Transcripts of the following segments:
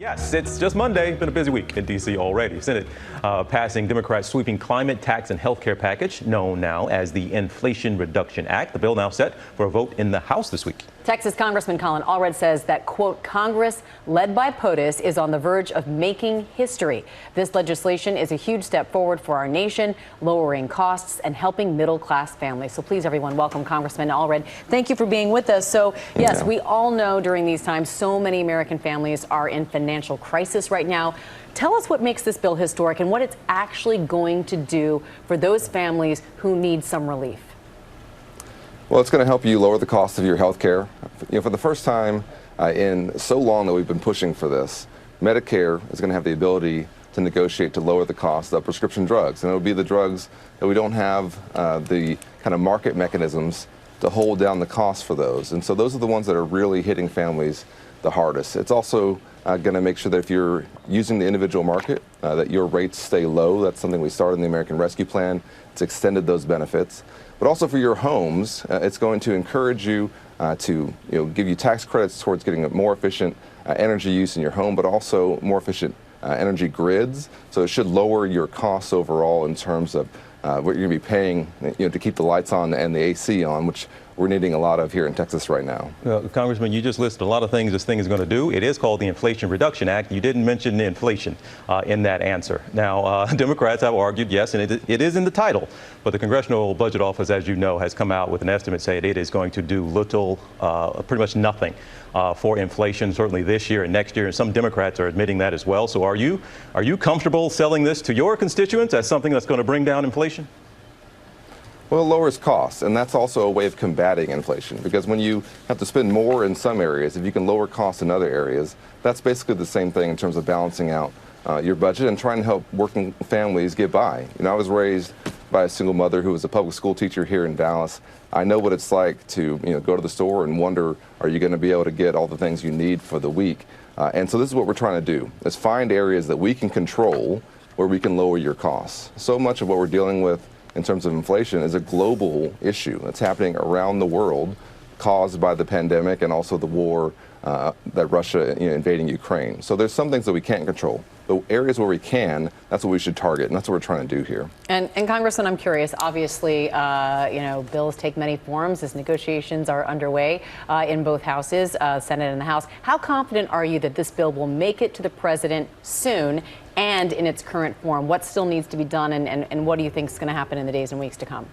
Yes, it's just Monday. Been a busy week in D.C. already. Senate passing Democrats' sweeping climate, tax, and health care package, known now as the Inflation Reduction Act. The bill now set for a vote in the House this week. Texas Congressman Colin Allred says that, quote, Congress, led by POTUS, is on the verge of making history. This legislation is a huge step forward for our nation, lowering costs and helping middle-class families. So please, everyone, welcome Congressman Allred. Thank you for being with us. So, yes, we all know during these times so many American families are in financial crisis right now. Tell us what makes this bill historic and what it's actually going to do for those families who need some relief. Well, it's going to help you lower the cost of your health care. For the first time in so long that we've been pushing for this, Medicare is going to have the ability to negotiate to lower the cost of prescription drugs. And it will be the drugs that we don't have the kind of market mechanisms to hold down the cost for those. And so those are the ones that are really hitting families the hardest. It's also going to make sure that if you're using the individual market, that your rates stay low. That's something we started in the American Rescue Plan. It's extended those benefits. But also for your homes, it's going to encourage you to give you tax credits towards getting a more efficient energy use in your home, but also more efficient energy grids. So it should lower your costs overall in terms of what you're going to be paying to keep the lights on and the AC on, which we're needing a lot of here in Texas right now. Congressman, you just listed a lot of things this thing is going to do. It is called the Inflation Reduction Act. You didn't mention the inflation in that answer. Now, Democrats have argued, yes, and it is in the title, but the Congressional Budget Office, as you know, has come out with an estimate saying it is going to do little, pretty much nothing for inflation, certainly this year and next year, and some Democrats are admitting that as well. So are you comfortable selling this to your constituents as something that's going to bring down inflation? Well, it lowers costs, and that's also a way of combating inflation, because when you have to spend more in some areas, if you can lower costs in other areas, that's basically the same thing in terms of balancing out your budget and trying to help working families get by. I was raised by a single mother who was a public school teacher here in Dallas. I know what it's like to go to the store and wonder, are you going to be able to get all the things you need for the week? And so this is what we're trying to do, is find areas that we can control where we can lower your costs. So much of what we're dealing with in terms of inflation is a global issue that's happening around the world, caused by the pandemic and also the war that Russia invading Ukraine. So there's some things that we can't control. The areas where we can, that's what we should target, and that's what we're trying to do here. And Congressman, I'm curious. Obviously, bills take many forms as negotiations are underway in both houses, Senate and the House. How confident are you that this bill will make it to the president soon and in its current form? What still needs to be done, and what do you think is going to happen in the days and weeks to come?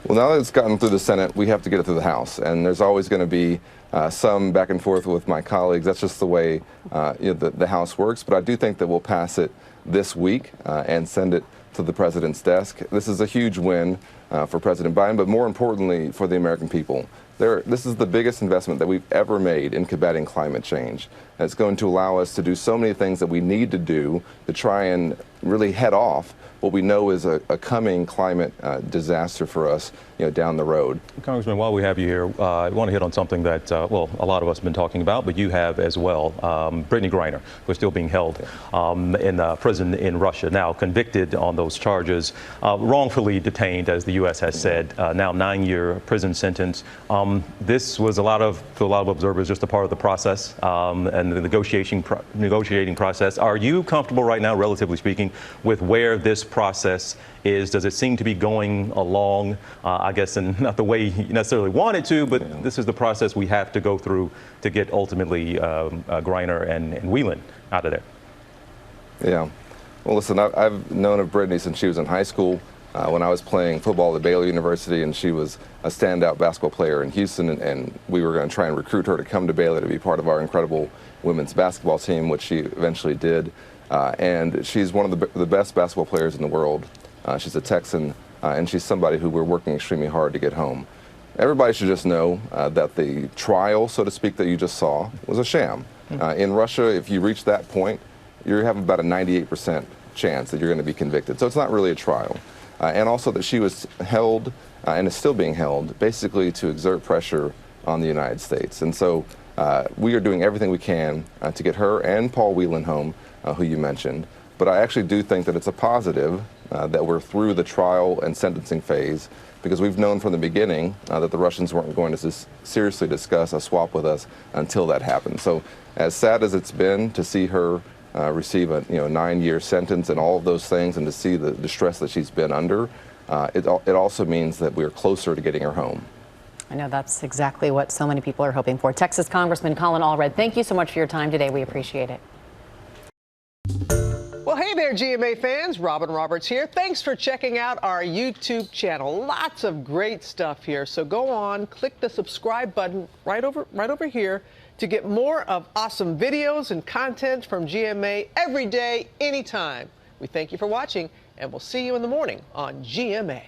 Well, now that it's gotten through the Senate, we have to get it through the House, and there's always going to be some back and forth with my colleagues. That's just the way the House works. But I do think that we'll pass it this week and send it to the president's desk. This is a huge win for President Biden, but more importantly for the American people. This is the biggest investment that we've ever made in combating climate change. And it's going to allow us to do so many things that we need to do to try and really head off what we know is a coming climate disaster for us down the road. Congressman, while we have you here, I want to hit on something that, a lot of us have been talking about, but you have as well. Brittney Griner, who's still being held in prison in Russia, now convicted on those charges, wrongfully detained, as the U.S. has said, now 9-year prison sentence. This was to a lot of observers just a part of the process and the negotiating process. Are you comfortable right now, relatively speaking, with where this process is? Does it seem to be going along, I guess, in not the way you necessarily want it to, but this is the process we have to go through to get ultimately Griner and Whelan out of there? Yeah. Well, listen, I've known of Brittney since she was in high school. When I was playing football at Baylor University, and she was a standout basketball player in Houston, and we were going to try and recruit her to come to Baylor to be part of our incredible women's basketball team, which she eventually did. And she's one of the best basketball players in the world. She's a Texan, and she's somebody who we're working extremely hard to get home. Everybody should just know that the trial, so to speak, that you just saw was a sham. In Russia, if you reach that point, you have about a 98% chance that you're going to be convicted. So it's not really a trial. And also that she was held and is still being held basically to exert pressure on the United States. And so we are doing everything we can to get her and Paul Whelan home, who you mentioned. But I actually do think that it's a positive that we're through the trial and sentencing phase, because we've known from the beginning that the Russians weren't going to seriously discuss a swap with us until that happened. So as sad as it's been to see her receive a 9-year sentence and all of those things, and to see the distress that she's been under, it also means that we're closer to getting her home. I know that's exactly what so many people are hoping for. Texas Congressman Colin Allred, thank you so much for your time today. We appreciate it. Well, hey there, GMA fans. Robin Roberts here. Thanks for checking out our YouTube channel. Lots of great stuff here. So go on, click the subscribe button right over here to get more of awesome videos and content from GMA every day, anytime. We thank you for watching, and we'll see you in the morning on GMA.